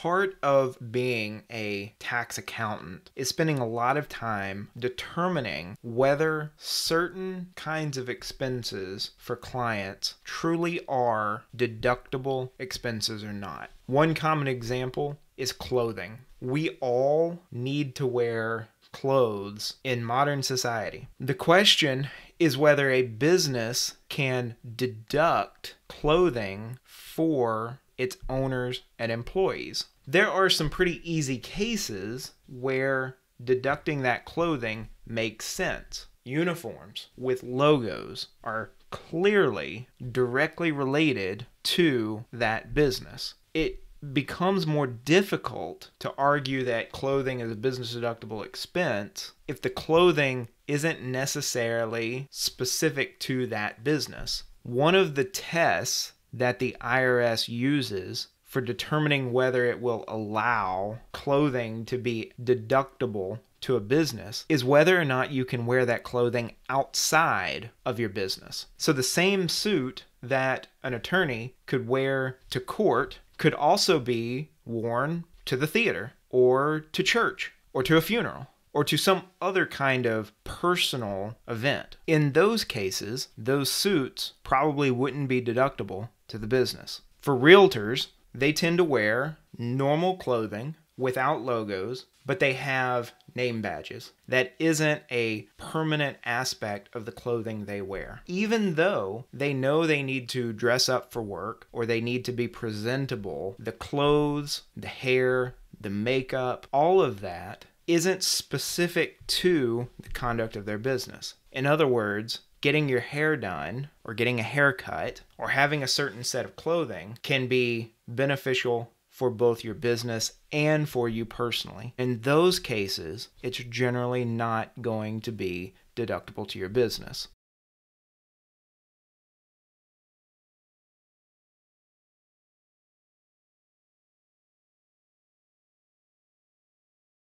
Part of being a tax accountant is spending a lot of time determining whether certain kinds of expenses for clients truly are deductible expenses or not. One common example is clothing. We all need to wear clothes in modern society. The question is whether a business can deduct clothing for its owners and employees. There are some pretty easy cases where deducting that clothing makes sense. Uniforms with logos are clearly directly related to that business. It becomes more difficult to argue that clothing is a business deductible expense if the clothing isn't necessarily specific to that business. One of the tests that the IRS uses for determining whether it will allow clothing to be deductible to a business is whether or not you can wear that clothing outside of your business. So the same suit that an attorney could wear to court could also be worn to the theater or to church or to a funeral or to some other kind of personal event. In those cases, those suits probably wouldn't be deductible to the business. For realtors, they tend to wear normal clothing without logos, but they have name badges. That isn't a permanent aspect of the clothing they wear. Even though they know they need to dress up for work or they need to be presentable, the clothes, the hair, the makeup, all of that isn't specific to the conduct of their business. In other words, getting your hair done or getting a haircut or having a certain set of clothing can be beneficial for both your business and for you personally. In those cases, it's generally not going to be deductible to your business.